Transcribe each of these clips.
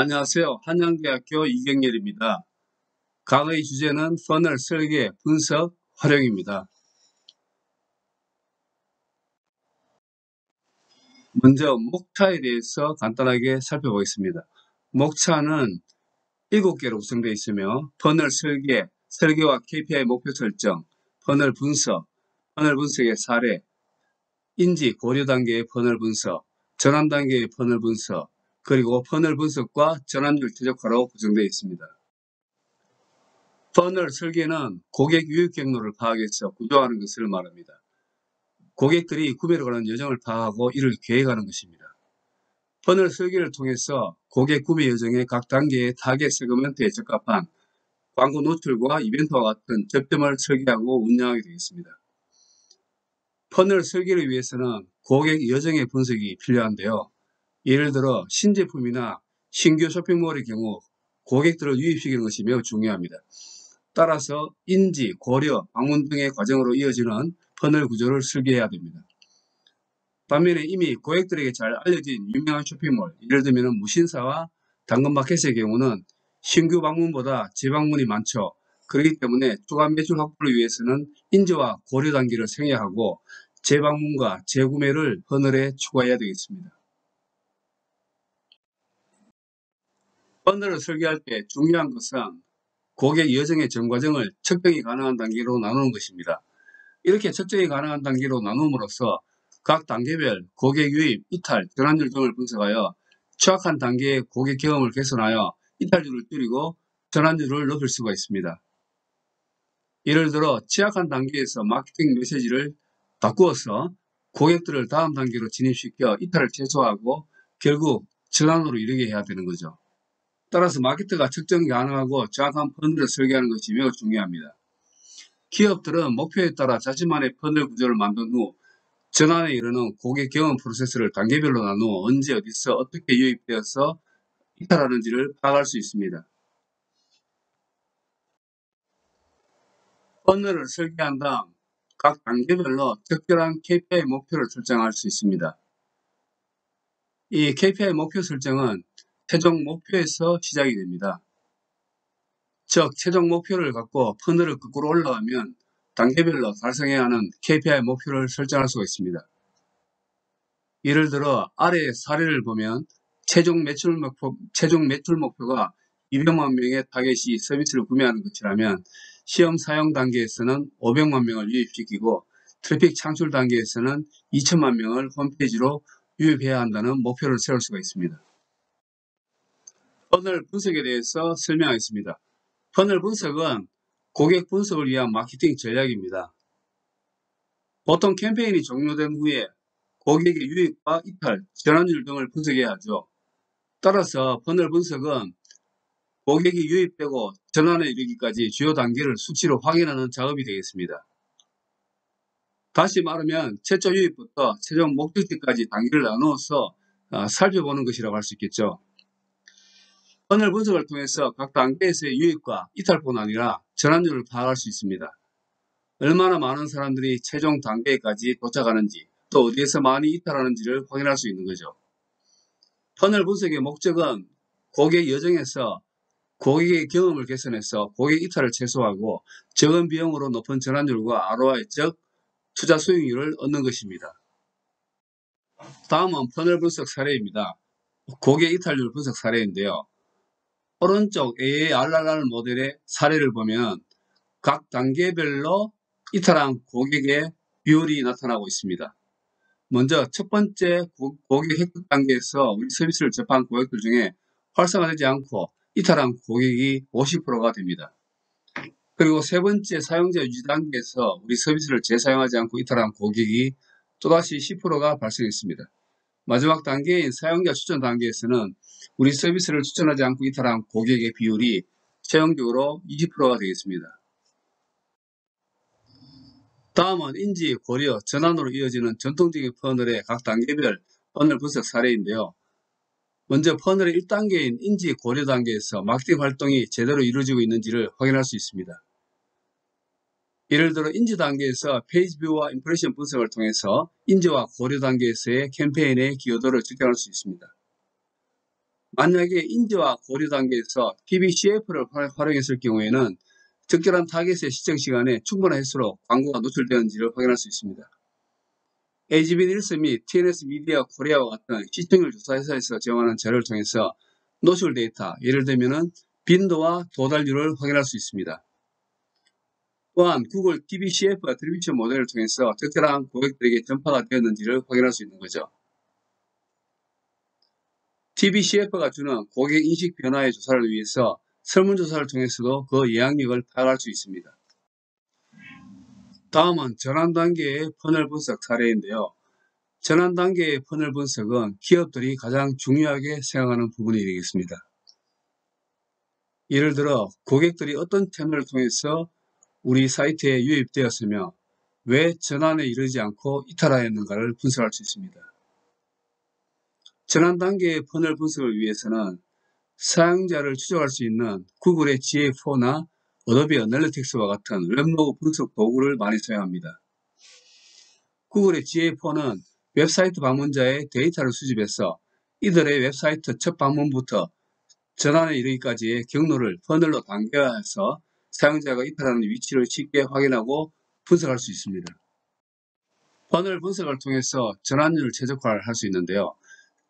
안녕하세요. 한양대학교 이경렬입니다. 강의 주제는 퍼널 설계, 분석, 활용입니다. 먼저 목차에 대해서 간단하게 살펴보겠습니다. 목차는 7개로 구성되어 있으며 퍼널 설계, 설계와 KPI 목표 설정, 퍼널 분석, 퍼널 분석의 사례, 인지 고려 단계의 퍼널 분석, 전환 단계의 퍼널 분석, 그리고 퍼널 분석과 전환율 최적화로 구성되어 있습니다. 퍼널 설계는 고객 유입 경로를 파악해서 구조하는 것을 말합니다. 고객들이 구매를 가는 여정을 파악하고 이를 계획하는 것입니다. 퍼널 설계를 통해서 고객 구매 여정의 각 단계의 타겟 세그먼트에 적합한 광고 노출과 이벤트와 같은 접점을 설계하고 운영하게 되겠습니다. 퍼널 설계를 위해서는 고객 여정의 분석이 필요한데요. 예를 들어 신제품이나 신규 쇼핑몰의 경우 고객들을 유입시키는 것이 매우 중요합니다. 따라서 인지, 고려, 방문 등의 과정으로 이어지는 퍼널 구조를 설계해야 됩니다. 반면에 이미 고객들에게 잘 알려진 유명한 쇼핑몰, 예를 들면 무신사와 당근마켓의 경우는 신규 방문보다 재방문이 많죠. 그렇기 때문에 추가 매출 확보를 위해서는 인지와 고려 단계를 생략하고 재방문과 재구매를 퍼널에 추가해야 되겠습니다. 퍼널을 설계할 때 중요한 것은 고객 여정의 전 과정을 측정이 가능한 단계로 나누는 것입니다. 이렇게 측정이 가능한 단계로 나눔으로써 각 단계별 고객 유입, 이탈, 전환율 등을 분석하여 취약한 단계의 고객 경험을 개선하여 이탈률을 줄이고 전환율을 높일 수가 있습니다. 예를 들어 취약한 단계에서 마케팅 메시지를 바꾸어서 고객들을 다음 단계로 진입시켜 이탈을 최소화하고 결국 전환으로 이르게 해야 되는 거죠. 따라서 마케터가 측정 가능하고 정확한 퍼널을 설계하는 것이 매우 중요합니다. 기업들은 목표에 따라 자신만의 퍼널 구조를 만든 후 전환에 이르는 고객 경험 프로세스를 단계별로 나누어 언제 어디서 어떻게 유입되어서 이탈하는지를 파악할 수 있습니다. 퍼널을 설계한 다음 각 단계별로 적절한 KPI 목표를 설정할 수 있습니다. 이 KPI 목표 설정은 최종 목표에서 시작이 됩니다. 즉 최종 목표를 갖고 퍼널을 거꾸로 올라가면 단계별로 달성해야 하는 KPI 목표를 설정할 수가 있습니다. 예를 들어 아래의 사례를 보면 최종 매출 목표가 200만 명의 타겟이 서비스를 구매하는 것이라면 시험 사용 단계에서는 500만 명을 유입시키고 트래픽 창출 단계에서는 2천만 명을 홈페이지로 유입해야 한다는 목표를 세울 수가 있습니다. 퍼널 분석에 대해서 설명하겠습니다. 퍼널 분석은 고객 분석을 위한 마케팅 전략입니다. 보통 캠페인이 종료된 후에 고객의 유입과 이탈, 전환율 등을 분석해야 하죠. 따라서 퍼널 분석은 고객이 유입되고 전환에 이르기까지 주요 단계를 수치로 확인하는 작업이 되겠습니다. 다시 말하면 최초 유입부터 최종 목적지까지 단계를 나누어서 살펴보는 것이라고 할 수 있겠죠. 퍼널 분석을 통해서 각 단계에서의 유입과 이탈뿐 아니라 전환율을 파악할 수 있습니다. 얼마나 많은 사람들이 최종 단계까지 도착하는지 또 어디에서 많이 이탈하는지를 확인할 수 있는 거죠. 퍼널 분석의 목적은 고객 여정에서 고객의 경험을 개선해서 고객 이탈을 최소화하고 적은 비용으로 높은 전환율과 ROI, 즉 투자 수익률을 얻는 것입니다. 다음은 퍼널 분석 사례입니다. 고객 이탈률 분석 사례인데요. 오른쪽 AARRR 모델의 사례를 보면 각 단계별로 이탈한 고객의 비율이 나타나고 있습니다. 먼저 첫 번째 고객 획득 단계에서 우리 서비스를 접한 고객들 중에 활성화되지 않고 이탈한 고객이 50%가 됩니다. 그리고 세 번째 사용자 유지 단계에서 우리 서비스를 재사용하지 않고 이탈한 고객이 또다시 10%가 발생했습니다. 마지막 단계인 사용자 추천 단계에서는 우리 서비스를 추천하지 않고 이탈한 고객의 비율이 최종적으로 20%가 되겠습니다. 다음은 인지, 고려, 전환으로 이어지는 전통적인 퍼널의 각 단계별 퍼널 분석 사례인데요. 먼저 퍼널의 1단계인 인지, 고려 단계에서 마케팅 활동이 제대로 이루어지고 있는지를 확인할 수 있습니다. 예를 들어 인지 단계에서 페이지 뷰와 임프레션 분석을 통해서 인지와 고려 단계에서의 캠페인의 기여도를 측정할 수 있습니다. 만약에 인지와 고려 단계에서 TBCF를 활용했을 경우에는 적절한 타겟의 시청 시간에 충분한 횟수로 광고가 노출되었는지를 확인할 수 있습니다. AGB 닐슨 및 TNS 미디어 코리아와 같은 시청률 조사 회사에서 제공하는 자료를 통해서 노출 데이터, 예를 들면 빈도와 도달률을 확인할 수 있습니다. 또한 구글 TBCF 애트리뷰션 모델을 통해서 적절한 고객들에게 전파가 되었는지를 확인할 수 있는 거죠. TBCF가 주는 고객 인식 변화의 조사를 위해서 설문조사를 통해서도 그 영향력을 파악할 수 있습니다. 다음은 전환 단계의 퍼널 분석 사례인데요. 전환 단계의 퍼널 분석은 기업들이 가장 중요하게 생각하는 부분이 되겠습니다. 예를 들어 고객들이 어떤 채널을 통해서 우리 사이트에 유입되었으며 왜 전환에 이르지 않고 이탈하였는가를 분석할 수 있습니다. 전환 단계의 퍼널 분석을 위해서는 사용자를 추적할 수 있는 구글의 GA4나 어도비 애널리틱스와 같은 웹로그 분석 도구를 많이 사용합니다. 구글의 GA4는 웹사이트 방문자의 데이터를 수집해서 이들의 웹사이트 첫 방문부터 전환에 이르기까지의 경로를 퍼널로 단계화해서 사용자가 이탈하는 위치를 쉽게 확인하고 분석할 수 있습니다. 퍼널 분석을 통해서 전환율 최적화를 할 수 있는데요.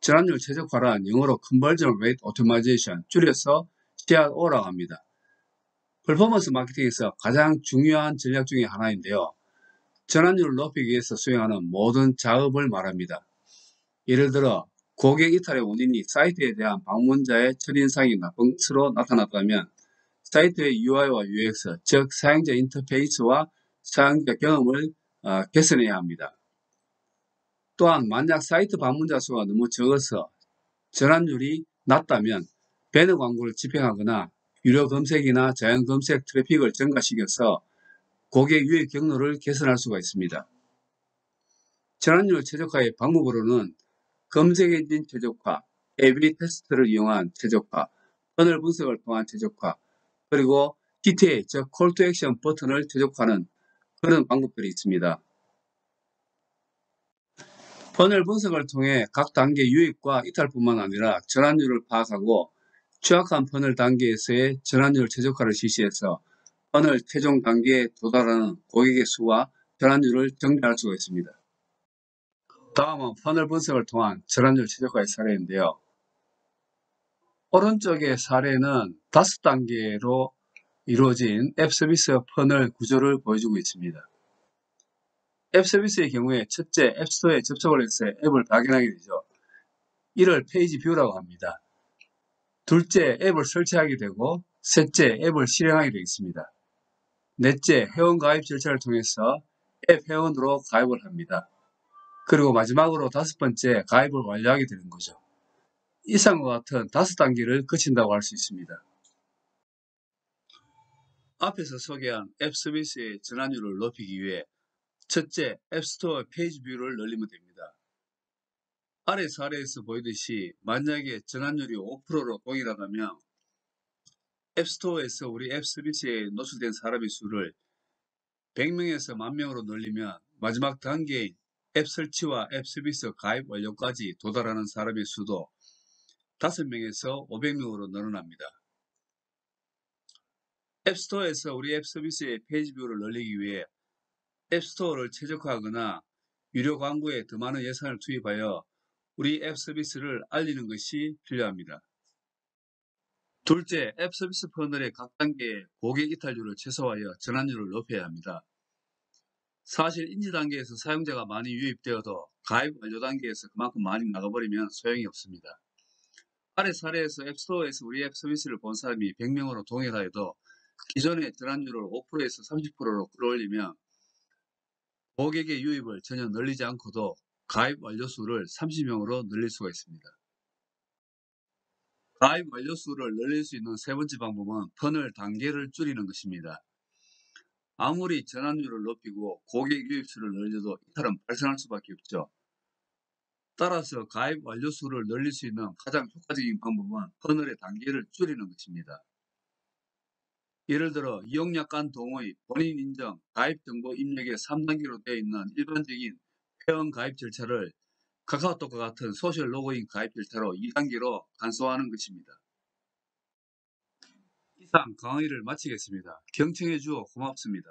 전환율 최적화란 영어로 Conversion Rate Optimization, 줄여서 CRO라고 합니다. 퍼포먼스 마케팅에서 가장 중요한 전략 중의 하나인데요. 전환율을 높이기 위해서 수행하는 모든 작업을 말합니다. 예를 들어 고객 이탈의 원인이 사이트에 대한 방문자의 첫인상이 나쁜 것으로 나타났다면 사이트의 UI와 UX, 즉 사용자 인터페이스와 사용자 경험을 개선해야 합니다. 또한 만약 사이트 방문자 수가 너무 적어서 전환율이 낮다면 배너 광고를 집행하거나 유료 검색이나 자연 검색 트래픽을 증가시켜서 고객 유입 경로를 개선할 수가 있습니다. 전환율 최적화의 방법으로는 검색 엔진 최적화, A/B 테스트를 이용한 최적화, 퍼널 분석을 통한 최적화, 그리고 CTA, 즉 콜 투 액션 버튼을 최적화하는 그런 방법들이 있습니다. 퍼널 분석을 통해 각 단계 유입과 이탈뿐만 아니라 전환율을 파악하고 취약한 퍼널 단계에서의 전환율 최적화를 실시해서 퍼널 최종 단계에 도달하는 고객의 수와 전환율을 정리할 수가 있습니다. 다음은 퍼널 분석을 통한 전환율 최적화의 사례인데요. 오른쪽의 사례는 5단계로 이루어진 앱 서비스 퍼널 구조를 보여주고 있습니다. 앱 서비스의 경우에 첫째, 앱스토어에 접속을 해서 앱을 발견하게 되죠. 이를 페이지 뷰라고 합니다. 둘째, 앱을 설치하게 되고 셋째, 앱을 실행하게 되겠습니다. 넷째, 회원 가입 절차를 통해서 앱 회원으로 가입을 합니다. 그리고 마지막으로 5번째, 가입을 완료하게 되는 거죠. 이상과 같은 5단계를 거친다고 할 수 있습니다. 앞에서 소개한 앱 서비스의 전환율을 높이기 위해 첫째, 앱스토어 페이지 뷰를 늘리면 됩니다. 아래 사례에서 보이듯이 만약에 전환율이 5%로 동일하다면 앱스토어에서 우리 앱 서비스에 노출된 사람의 수를 100명에서 10,000명으로 늘리면 마지막 단계인 앱 설치와 앱 서비스 가입 완료까지 도달하는 사람의 수도 5명에서 500명으로 늘어납니다. 앱스토어에서 우리 앱 서비스의 페이지 뷰를 늘리기 위해 앱스토어를 최적화하거나 유료 광고에 더 많은 예산을 투입하여 우리 앱 서비스를 알리는 것이 필요합니다. 둘째, 앱 서비스 퍼널의 각 단계의 고객 이탈률을 최소화하여 전환율을 높여야 합니다. 사실 인지 단계에서 사용자가 많이 유입되어도 가입 완료 단계에서 그만큼 많이 나가버리면 소용이 없습니다. 아래 사례에서 앱스토어에서 우리 앱 서비스를 본 사람이 100명으로 동일하여도 기존의 전환율을 5%에서 30%로 끌어올리면 고객의 유입을 전혀 늘리지 않고도 가입 완료 수를 30명으로 늘릴 수가 있습니다. 가입 완료 수를 늘릴 수 있는 세 번째 방법은 퍼널 단계를 줄이는 것입니다. 아무리 전환율을 높이고 고객 유입 수를 늘려도 이탈은 발생할 수밖에 없죠. 따라서 가입 완료 수를 늘릴 수 있는 가장 효과적인 방법은 퍼널의 단계를 줄이는 것입니다. 예를 들어 이용약 간 동의, 본인 인정, 가입 정보 입력의 3단계로 되어 있는 일반적인 회원 가입 절차를 카카오톡과 같은 소셜 로그인 가입 필터로 2단계로 간소화하는 것입니다. 이상 강의를 마치겠습니다. 경청해 주어 고맙습니다.